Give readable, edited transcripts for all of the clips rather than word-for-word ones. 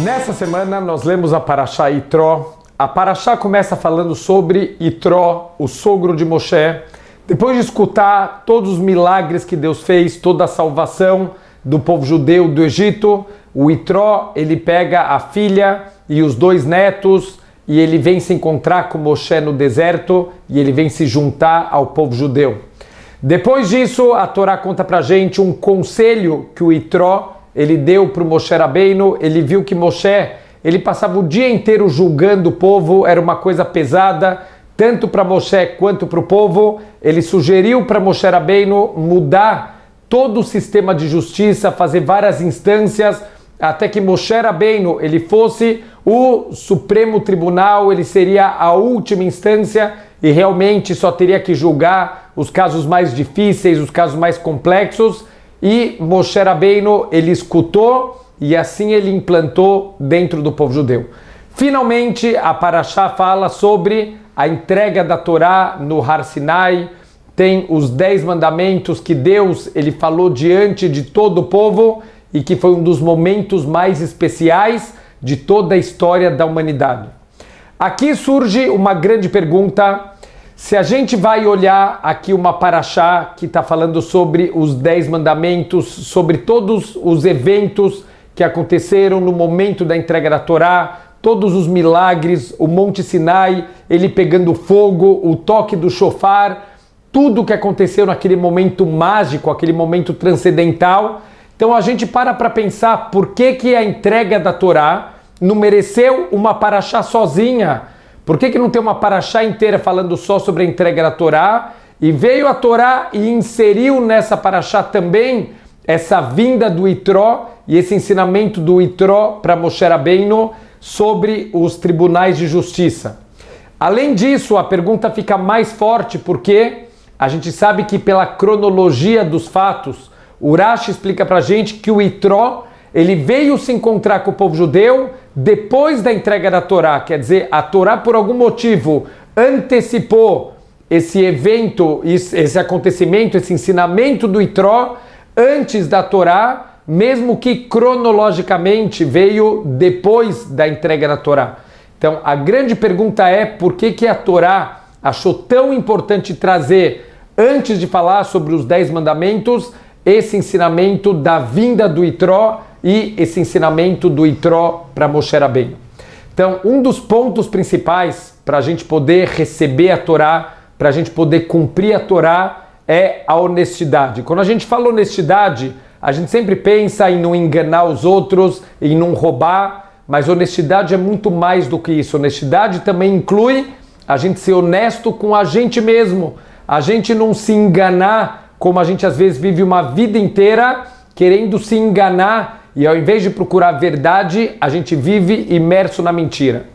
Nessa semana nós lemos a Parashá Itró. A Parashá começa falando sobre Itró, o sogro de Moshe. Depois de escutar todos os milagres que Deus fez, toda a salvação do povo judeu do Egito, o Itró, ele pega a filha e os 2 netos e ele vem se encontrar com Moshe no deserto e ele vem se juntar ao povo judeu. Depois disso, a Torá conta pra gente um conselho que o Itró ele deu para o Moshe Rabbeinu. Ele viu que Moshe, ele passava o dia inteiro julgando o povo, era uma coisa pesada, tanto para Moshe quanto para o povo. Ele sugeriu para Moshe Rabbeinu mudar todo o sistema de justiça, fazer várias instâncias, até que Moshe Rabbeinu ele fosse o Supremo Tribunal, ele seria a última instância e realmente só teria que julgar os casos mais difíceis, os casos mais complexos. E Moshe Rabbeinu, ele escutou e assim ele implantou dentro do povo judeu. Finalmente, a Parashá fala sobre a entrega da Torá no Har Sinai. Tem os 10 mandamentos que Deus ele falou diante de todo o povo e que foi um dos momentos mais especiais de toda a história da humanidade. Aqui surge uma grande pergunta. Se a gente vai olhar aqui uma Parashá que está falando sobre os 10 mandamentos, sobre todos os eventos que aconteceram no momento da entrega da Torá, todos os milagres, o Monte Sinai, ele pegando fogo, o toque do shofar, tudo que aconteceu naquele momento mágico, aquele momento transcendental. Então a gente para pensar por que a entrega da Torá não mereceu uma Parashá sozinha. Por que não tem uma Parashá inteira falando só sobre a entrega da Torá? E veio a Torá e inseriu nessa Parashá também essa vinda do Itró e esse ensinamento do Itró para Moshe Rabbeinu sobre os tribunais de justiça. Além disso, a pergunta fica mais forte porque a gente sabe que pela cronologia dos fatos, o Rashi explica para a gente que o Itró ele veio se encontrar com o povo judeu depois da entrega da Torá. Quer dizer, a Torá por algum motivo antecipou esse evento, esse acontecimento, esse ensinamento do Itró antes da Torá, mesmo que cronologicamente veio depois da entrega da Torá. Então a grande pergunta é por que a Torá achou tão importante trazer, antes de falar sobre os 10 mandamentos, esse ensinamento da vinda do Itró e esse ensinamento do Itró para Moshe Rabbeinu. Então, um dos pontos principais para a gente poder receber a Torá, para a gente poder cumprir a Torá, é a honestidade. Quando a gente fala honestidade, a gente sempre pensa em não enganar os outros, em não roubar, mas honestidade é muito mais do que isso. Honestidade também inclui a gente ser honesto com a gente mesmo, a gente não se enganar, como a gente às vezes vive uma vida inteira querendo se enganar, e ao invés de procurar a verdade, a gente vive imerso na mentira.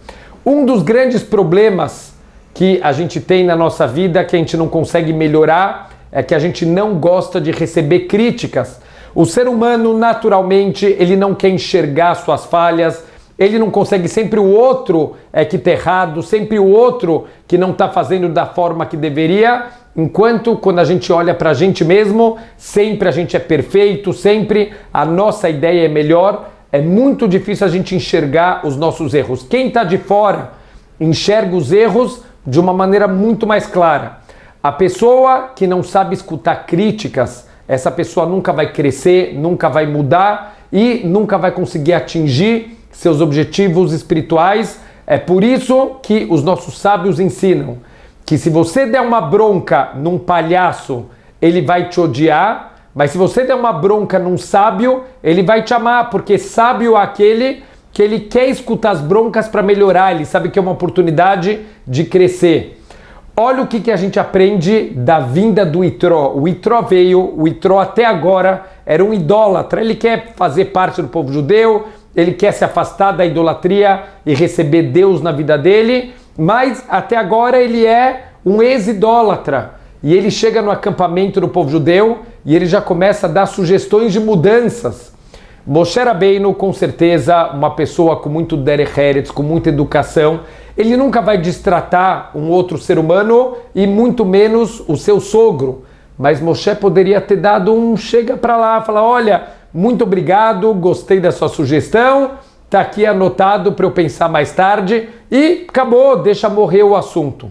Um dos grandes problemas que a gente tem na nossa vida, que a gente não consegue melhorar, é que a gente não gosta de receber críticas. O ser humano, naturalmente, ele não quer enxergar suas falhas, ele não consegue, sempre o outro é que está errado, sempre o outro que não está fazendo da forma que deveria, enquanto quando a gente olha para a gente mesmo, sempre a gente é perfeito, sempre a nossa ideia é melhor. É muito difícil a gente enxergar os nossos erros. Quem está de fora enxerga os erros de uma maneira muito mais clara. A pessoa que não sabe escutar críticas, essa pessoa nunca vai crescer, nunca vai mudar e nunca vai conseguir atingir seus objetivos espirituais. É por isso que os nossos sábios ensinam que se você der uma bronca num palhaço, ele vai te odiar, mas se você der uma bronca num sábio, ele vai te amar, porque sábio é aquele que ele quer escutar as broncas para melhorar, ele sabe que é uma oportunidade de crescer. Olha o que a gente aprende da vinda do Itró. O Itró veio, o Itró até agora era um idólatra, ele quer fazer parte do povo judeu, ele quer se afastar da idolatria e receber Deus na vida dele, mas até agora ele é um ex-idólatra. E ele chega no acampamento do povo judeu e ele já começa a dar sugestões de mudanças. Moshe Rabbeinu, com certeza, uma pessoa com muito derech eretz, com muita educação, ele nunca vai destratar um outro ser humano e muito menos o seu sogro. Mas Moshe poderia ter dado um chega para lá, falar, olha, muito obrigado, gostei da sua sugestão, tá aqui anotado para eu pensar mais tarde e acabou, deixa morrer o assunto.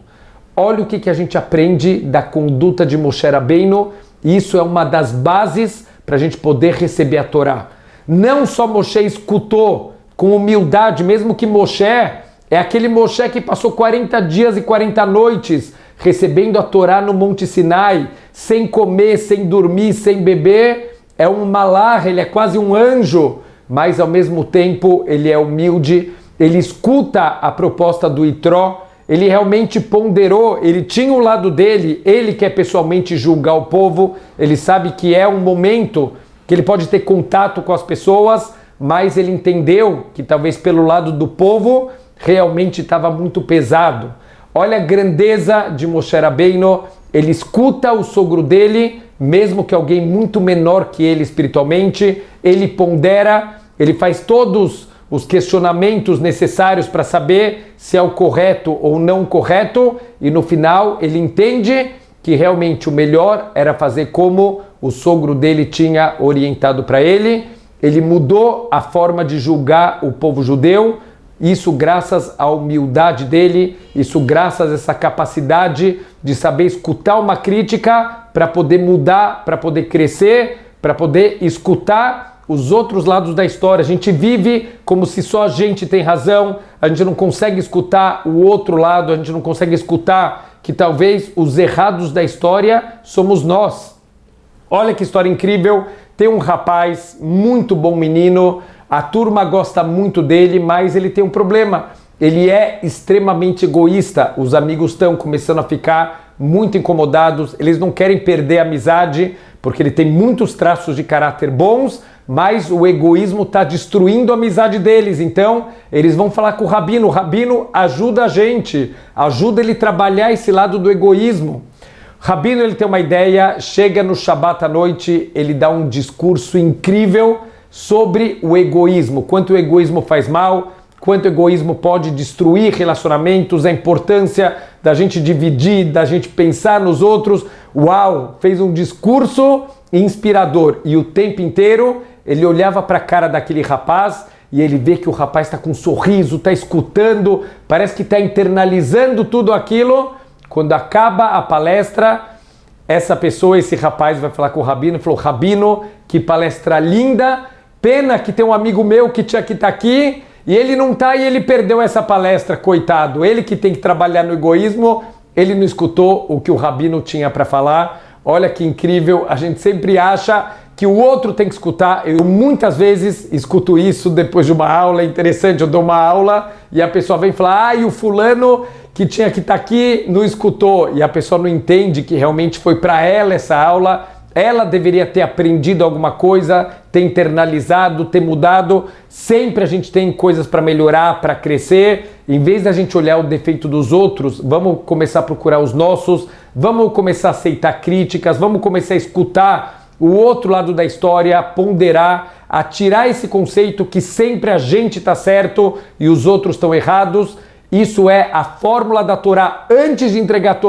Olha o que a gente aprende da conduta de Moshe Rabbeinu, e isso é uma das bases para a gente poder receber a Torá. Não só Moshe escutou com humildade, mesmo que Moshe é aquele Moshe que passou 40 dias e 40 noites recebendo a Torá no Monte Sinai, sem comer, sem dormir, sem beber, é um malach, ele é quase um anjo, mas ao mesmo tempo ele é humilde, ele escuta a proposta do Itró, ele realmente ponderou, ele tinha o lado dele, ele quer pessoalmente julgar o povo, ele sabe que é um momento que ele pode ter contato com as pessoas, mas ele entendeu que talvez pelo lado do povo realmente estava muito pesado. Olha a grandeza de Moshe Rabbeinu, ele escuta o sogro dele, mesmo que alguém muito menor que ele espiritualmente, ele pondera, ele faz todos os questionamentos necessários para saber se é o correto ou não correto, e no final ele entende que realmente o melhor era fazer como o sogro dele tinha orientado para ele. Ele mudou a forma de julgar o povo judeu, isso graças à humildade dele, isso graças a essa capacidade de saber escutar uma crítica para poder mudar, para poder crescer, para poder escutar os outros lados da história. A gente vive como se só a gente tem razão, a gente não consegue escutar o outro lado, a gente não consegue escutar que talvez os errados da história somos nós. Olha que história incrível, tem um rapaz, muito bom menino, a turma gosta muito dele, mas ele tem um problema, ele é extremamente egoísta, os amigos estão começando a ficar muito incomodados, eles não querem perder a amizade, porque ele tem muitos traços de caráter bons, mas o egoísmo está destruindo a amizade deles. Então eles vão falar com o Rabino ajuda a gente, ajuda ele a trabalhar esse lado do egoísmo. Rabino, ele tem uma ideia, chega no Shabat à noite, ele dá um discurso incrível sobre o egoísmo, quanto o egoísmo faz mal, quanto o egoísmo pode destruir relacionamentos, a importância da gente dividir, da gente pensar nos outros. Uau, fez um discurso inspirador, e o tempo inteiro ele olhava para a cara daquele rapaz e ele vê que o rapaz está com um sorriso, está escutando, parece que está internalizando tudo aquilo. Quando acaba a palestra, essa pessoa, esse rapaz vai falar com o Rabino e falou: Rabino, que palestra linda, pena que tem um amigo meu que tinha que estar aqui e ele não está e ele perdeu essa palestra, coitado. Ele que tem que trabalhar no egoísmo, ele não escutou o que o Rabino tinha para falar. Olha que incrível, a gente sempre acha que o outro tem que escutar. Eu muitas vezes escuto isso depois de uma aula, é interessante, eu dou uma aula e a pessoa vem falar: e o fulano que tinha que estar aqui não escutou, e a pessoa não entende que realmente foi para ela essa aula, ela deveria ter aprendido alguma coisa, ter internalizado, ter mudado. Sempre a gente tem coisas para melhorar, para crescer. Em vez da gente olhar o defeito dos outros, vamos começar a procurar os nossos, vamos começar a aceitar críticas, vamos começar a escutar o outro lado da história, ponderar, a tirar esse conceito que sempre a gente está certo e os outros estão errados. Isso é a fórmula da Torá. Antes de entregar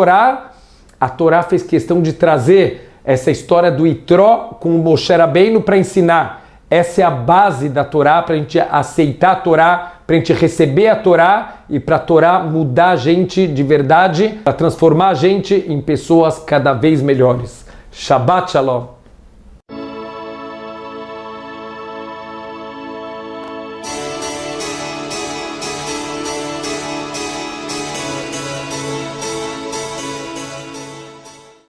a Torá fez questão de trazer essa história do Itró com o Moshe Rabbeinu para ensinar. Essa é a base da Torá, para a gente aceitar a Torá, para a gente receber a Torá e para a Torá mudar a gente de verdade, para transformar a gente em pessoas cada vez melhores. Shabbat Shalom.